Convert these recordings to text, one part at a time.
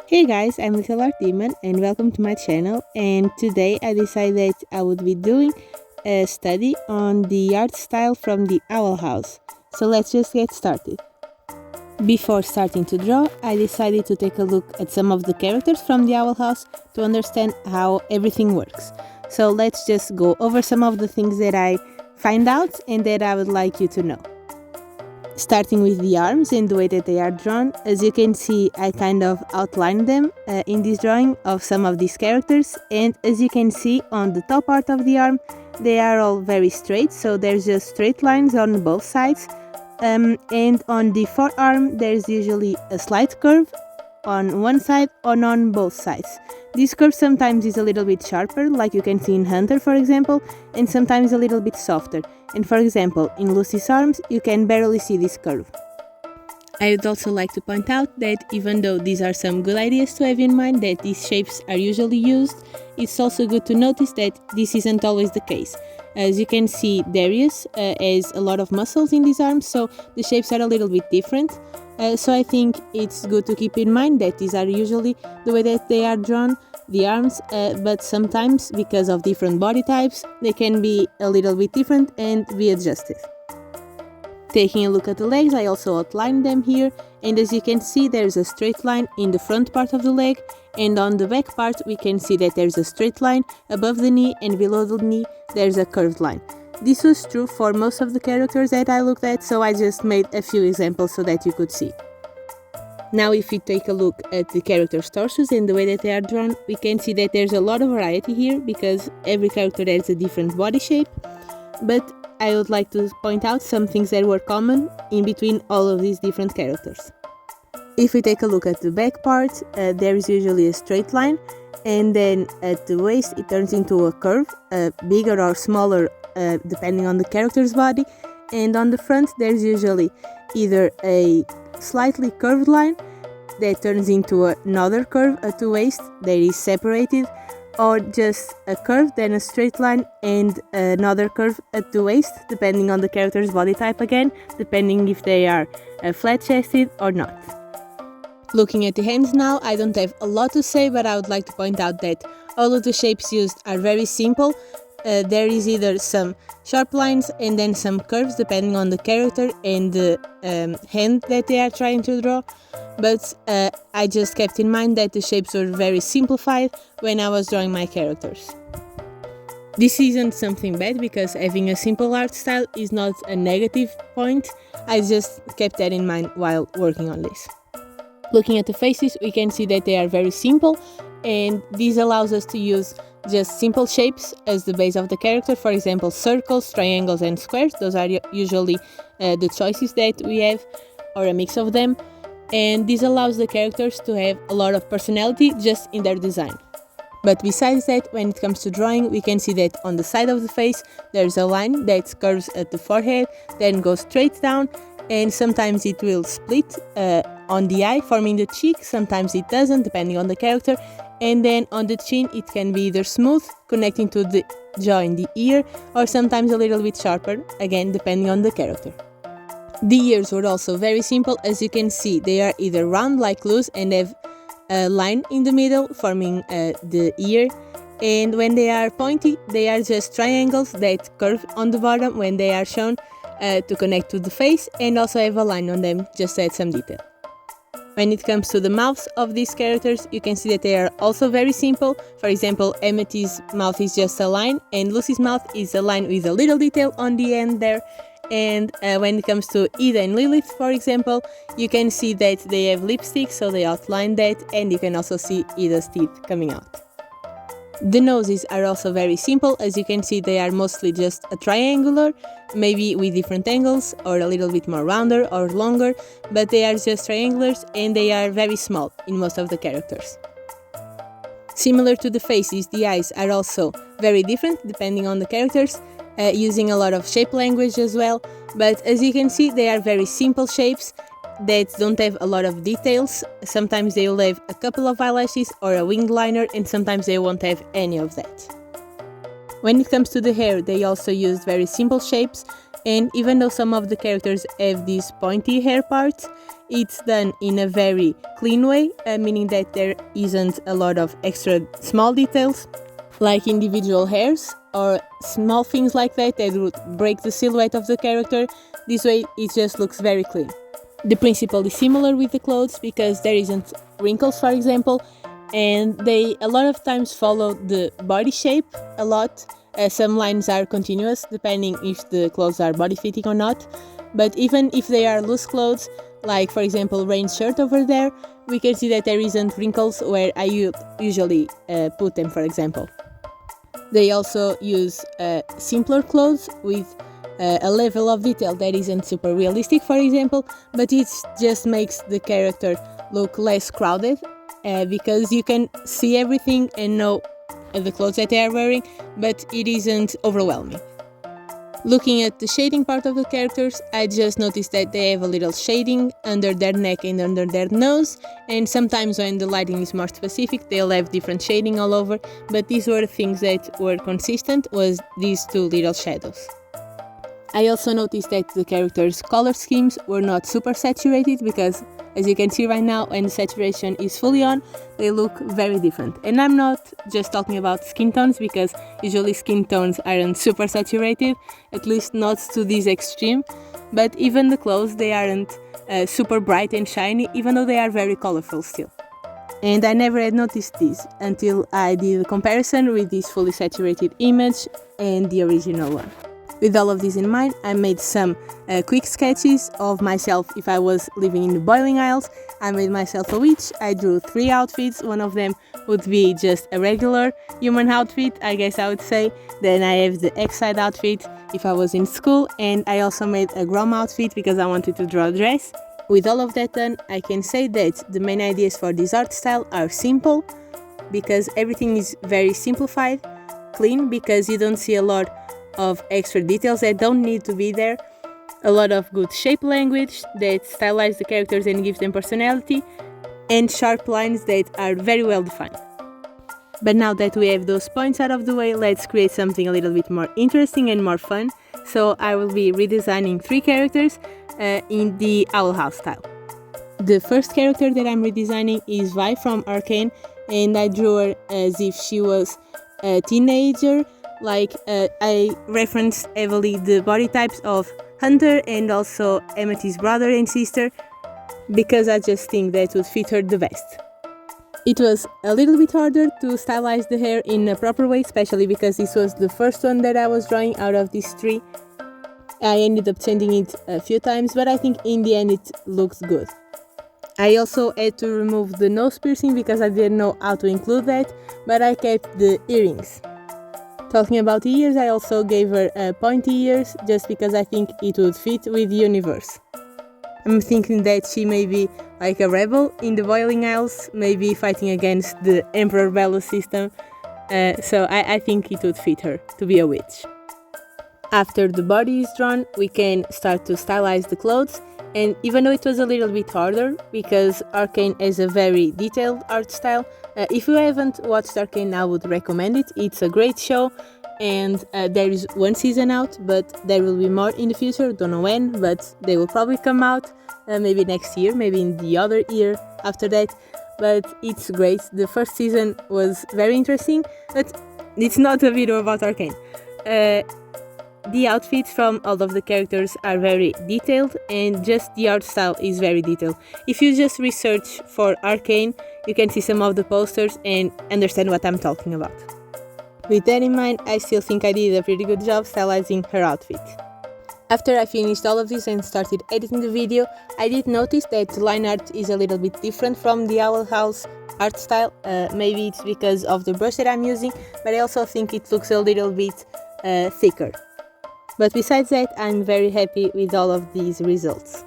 Hey guys, I'm Little Art Demon and welcome to my channel, and today I decided I would be doing a study on the art style from the Owl House. So let's just get started. Before starting to draw, I decided to take a look at some of the characters from the Owl House to understand how everything works. So let's just go over some of the things that I find out and that I would like you to know. Starting with the arms and the way that they are drawn, as you can see, I kind of outlined them in this drawing of some of these characters, and as you can see on the top part of the arm, they are all very straight, so there's just straight lines on both sides, and on the forearm there's usually a slight curve on one side or on both sides. This curve sometimes is a little bit sharper, like you can see in Hunter for example, and sometimes a little bit softer. And for example, in Lucy's arms, you can barely see this curve. I would also like to point out that even though these are some good ideas to have in mind that these shapes are usually used, it's also good to notice that this isn't always the case. As you can see, Darius has a lot of muscles in these arms, so the shapes are a little bit different. So I think it's good to keep in mind that these are usually the way that they are drawn, the arms, but sometimes because of different body types they can be a little bit different and be adjusted. Taking a look at the legs, I also outlined them here, and as you can see there's a straight line in the front part of the leg, and on the back part we can see that there's a straight line above the knee, and below the knee there's a curved line. This was true for most of the characters that I looked at, so I just made a few examples so that you could see. Now if we take a look at the characters' torsos and the way that they are drawn, we can see that there's a lot of variety here because every character has a different body shape, but I would like to point out some things that were common in between all of these different characters. If we take a look at the back part, there is usually a straight line, and then at the waist it turns into a curve, bigger or smaller depending on the character's body, and on the front there's usually either a slightly curved line that turns into another curve at the waist that is separated, or just a curve, then a straight line and another curve at the waist, depending on the character's body type again, depending if they are flat-chested or not. Looking at the hands now, I don't have a lot to say, but I would like to point out that all of the shapes used are very simple. There is either some sharp lines and then some curves depending on the character and the hand that they are trying to draw, but I just kept in mind that the shapes were very simplified when I was drawing my characters. This isn't something bad because having a simple art style is not a negative point, I just kept that in mind while working on this. Looking at the faces, we can see that they are very simple, and this allows us to use just simple shapes as the base of the character. For example, circles, triangles and squares, those are usually the choices that we have, or a mix of them, and this allows the characters to have a lot of personality just in their design. But besides that, when it comes to drawing, we can see that on the side of the face there's a line that curves at the forehead, then goes straight down, and sometimes it will split on the eye, forming the cheek, sometimes it doesn't, depending on the character, and then on the chin it can be either smooth, connecting to the jaw in the ear, or sometimes a little bit sharper, again depending on the character. The ears were also very simple. As you can see, they are either round like Luz and have a line in the middle forming the ear, and when they are pointy they are just triangles that curve on the bottom when they are shown to connect to the face, and also have a line on them just to add some detail. When it comes to the mouths of these characters, you can see that they are also very simple. For example, Emity's mouth is just a line, and Lucy's mouth is a line with a little detail on the end there. And when it comes to Ida and Lilith, for example, you can see that they have lipstick, so they outline that, and you can also see Ida's teeth coming out. The noses are also very simple. As you can see, they are mostly just a triangular, maybe with different angles or a little bit more rounder or longer, but they are just triangulars and they are very small in most of the characters. Similar to the faces, the eyes are also very different depending on the characters, using a lot of shape language as well, but as you can see they are very simple shapes that don't have a lot of details. Sometimes they will have a couple of eyelashes or a winged liner, and sometimes they won't have any of that. When it comes to the hair, they also used very simple shapes, and even though some of the characters have these pointy hair parts, it's done in a very clean way, meaning that there isn't a lot of extra small details, like individual hairs or small things like that that would break the silhouette of the character. This way it just looks very clean. The principle is similar with the clothes because there isn't wrinkles, for example, and they a lot of times follow the body shape a lot. Some lines are continuous depending if the clothes are body fitting or not, but even if they are loose clothes, like for example Rain's shirt over there, we can see that there isn't wrinkles where I usually put them, for example. They also use simpler clothes with a level of detail that isn't super realistic, for example, but it just makes the character look less crowded because you can see everything and know the clothes that they are wearing, but it isn't overwhelming. Looking at the shading part of the characters, I just noticed that they have a little shading under their neck and under their nose, and sometimes when the lighting is more specific, they'll have different shading all over, but these were things that were consistent, was these two little shadows. I also noticed that the characters' color schemes were not super saturated because, as you can see right now, when the saturation is fully on, they look very different. And I'm not just talking about skin tones because usually skin tones aren't super saturated, at least not to this extreme, but even the clothes, they aren't super bright and shiny, even though they are very colorful still. And I never had noticed this until I did a comparison with this fully saturated image and the original one. With all of this in mind, I made some quick sketches of myself if I was living in the Boiling Isles. I made myself a witch. I drew 3 outfits. One of them would be just a regular human outfit, I guess I would say. Then I have the X-side outfit if I was in school, and I also made a Grom outfit because I wanted to draw a dress. With all of that done, I can say that the main ideas for this art style are simple because everything is very simplified, clean because you don't see a lot of extra details that don't need to be there, a lot of good shape language that stylize the characters and gives them personality, and sharp lines that are very well defined. But now that we have those points out of the way, let's create something a little bit more interesting and more fun. So I will be redesigning 3 characters in the Owl House style. The first character that I'm redesigning is Vi from Arcane, and I drew her as if she was a teenager. I referenced heavily the body types of Hunter and also Amethy's brother and sister because I just think that would fit her the best. It was a little bit harder to stylize the hair in a proper way, especially because this was the first one that I was drawing out of these 3. I ended up changing it a few times, but I think in the end it looks good. I also had to remove the nose piercing because I didn't know how to include that, but I kept the earrings. Talking about the ears, I also gave her pointy ears just because I think it would fit with the universe. I'm thinking that she may be like a rebel in the Boiling Isles, maybe fighting against the Emperor Bellows system, so I think it would fit her to be a witch. After the body is drawn, we can start to stylize the clothes, and even though it was a little bit harder because Arcane has a very detailed art style, if you haven't watched Arcane, I would recommend it. It's a great show, and there is 1 season out, but there will be more in the future. Don't know when, but they will probably come out maybe next year, maybe in the other year after that. But it's great. The first season was very interesting, but it's not a video about Arcane. The outfits from all of the characters are very detailed, and just the art style is very detailed. If you just research for Arcane, you can see some of the posters and understand what I'm talking about. With that in mind, I still think I did a pretty good job stylizing her outfit. After I finished all of this and started editing the video, I did notice that the line art is a little bit different from the Owl House art style. Maybe it's because of the brush that I'm using, but I also think it looks a little bit thicker. But besides that, I'm very happy with all of these results.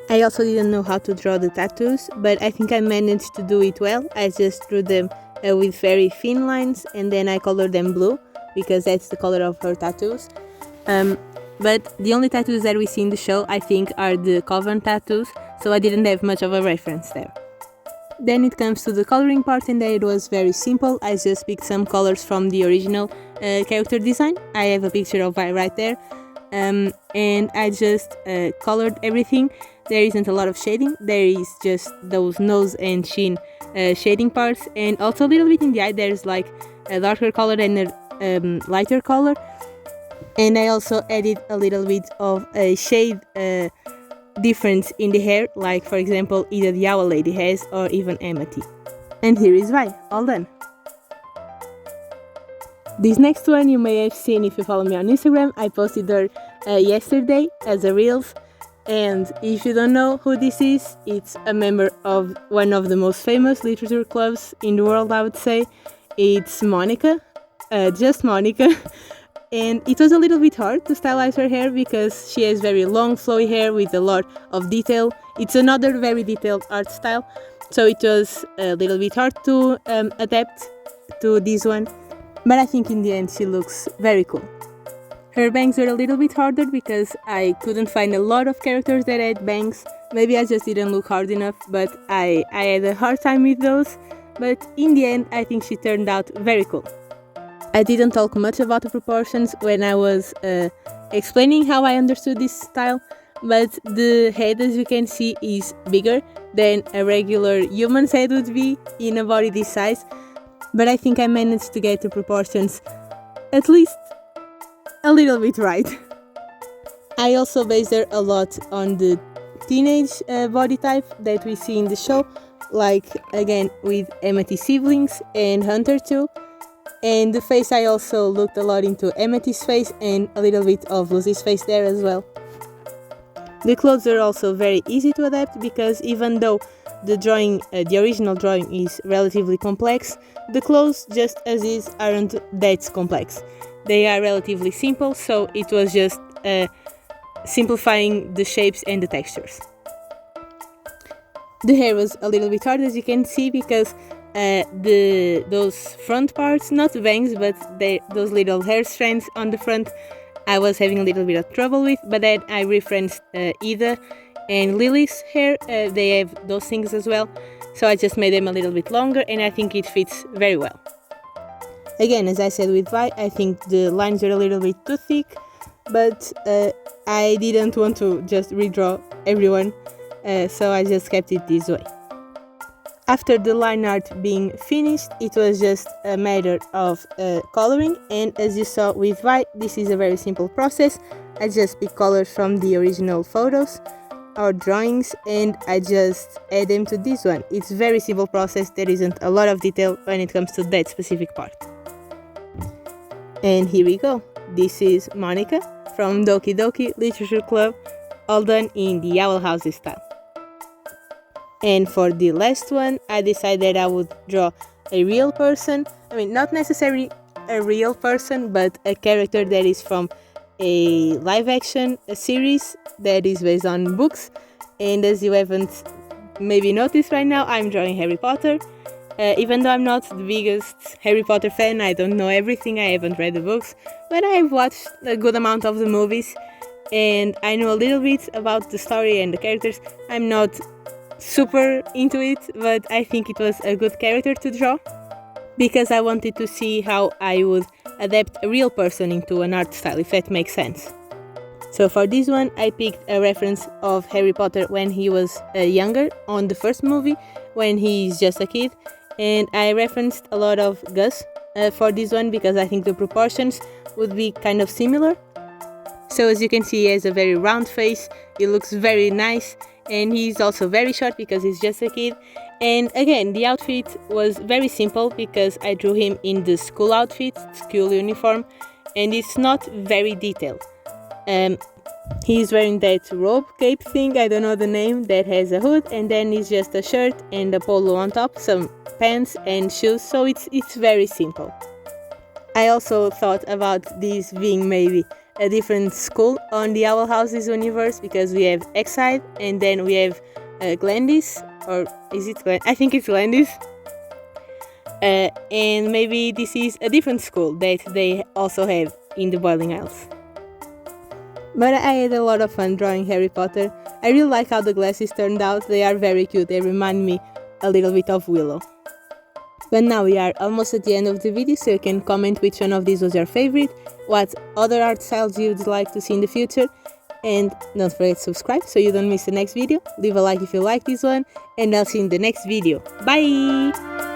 I also didn't know how to draw the tattoos, but I think I managed to do it well. I just drew them with very thin lines, and then I colored them blue because that's the color of her tattoos. But the only tattoos that we see in the show, I think, are the Coven tattoos, so I didn't have much of a reference there. Then it comes to the coloring part, and there it was very simple. I just picked some colors from the original character design. I have a picture of Vi right there. And I just colored everything. There isn't a lot of shading, there is just those nose and chin shading parts, and also a little bit in the eye. There's like a darker color and a lighter color, and I also added a little bit of a shade difference in the hair, like for example either the owl lady has or even Amity. And here is Vi, all done. This next one you may have seen if you follow me on Instagram. I posted her yesterday as a Reels. And if you don't know who this is, it's a member of one of the most famous literature clubs in the world, I would say. It's Monika, just Monika. And it was a little bit hard to stylize her hair because she has very long flowy hair with a lot of detail. It's another very detailed art style, so it was a little bit hard to adapt to this one. But I think in the end she looks very cool. Her bangs were a little bit harder because I couldn't find a lot of characters that had bangs. Maybe I just didn't look hard enough, but I had a hard time with those. But in the end, I think she turned out very cool. I didn't talk much about the proportions when I was explaining how I understood this style, but the head, as you can see, is bigger than a regular human's head would be in a body this size. But I think I managed to get the proportions at least a little bit right. I also based her a lot on the teenage body type that we see in the show, like again with Amity siblings and Hunter too. And the face, I also looked a lot into Amity's face and a little bit of Lucy's face there as well. The clothes are also very easy to adapt because even though the original drawing is relatively complex, the clothes just as is aren't that complex. They are relatively simple, so it was just simplifying the shapes and the textures. The hair was a little bit hard, as you can see, because those front parts, not the bangs, but those little hair strands on the front, I was having a little bit of trouble with, but then I referenced Ida and Lily's hair. They have those things as well, so I just made them a little bit longer, and I think it fits very well. Again, as I said with Vi, I think the lines are a little bit too thick, but I didn't want to just redraw everyone, so I just kept it this way. After the line art being finished, it was just a matter of coloring, and as you saw with Vi, this is a very simple process. I just pick colors from the original photos or drawings and I just add them to this one. It's a very simple process, there isn't a lot of detail when it comes to that specific part. And here we go, this is Monika from Doki Doki Literature Club, all done in the Owl House style. And for the last one, I decided I would draw a real person. I mean, not necessarily a real person, but a character that is from a live action series that is based on books. And as you haven't maybe noticed right now, I'm drawing Harry Potter. Even though I'm not the biggest Harry Potter fan, I don't know everything, I haven't read the books, but I've watched a good amount of the movies and I know a little bit about the story and the characters. I'm not super into it, but I think it was a good character to draw because I wanted to see how I would adapt a real person into an art style, if that makes sense. So for this one, I picked a reference of Harry Potter when he was younger on the first movie, when he's just a kid, and I referenced a lot of Gus for this one because I think the proportions would be kind of similar. So as you can see, he has a very round face, he looks very nice, and he's also very short because he's just a kid. And again, the outfit was very simple because I drew him in the school outfit, school uniform, and it's not very detailed. He's wearing that robe cape thing, I don't know the name, that has a hood, and then it's just a shirt and a polo on top, some pants and shoes, so it's very simple. I also thought about this being maybe a different school on the Owl House's universe because we have Exide and then we have Glandis, or is it Glandis? I think it's Glandis. And maybe this is a different school that they also have in the Boiling Isles. But I had a lot of fun drawing Harry Potter. I really like how the glasses turned out, they are very cute, they remind me a little bit of Willow. But now we are almost at the end of the video, so you can comment which one of these was your favorite, what other art styles you'd like to see in the future, and don't forget to subscribe so you don't miss the next video. Leave a like if you like this one, and I'll see you in the next video. Bye!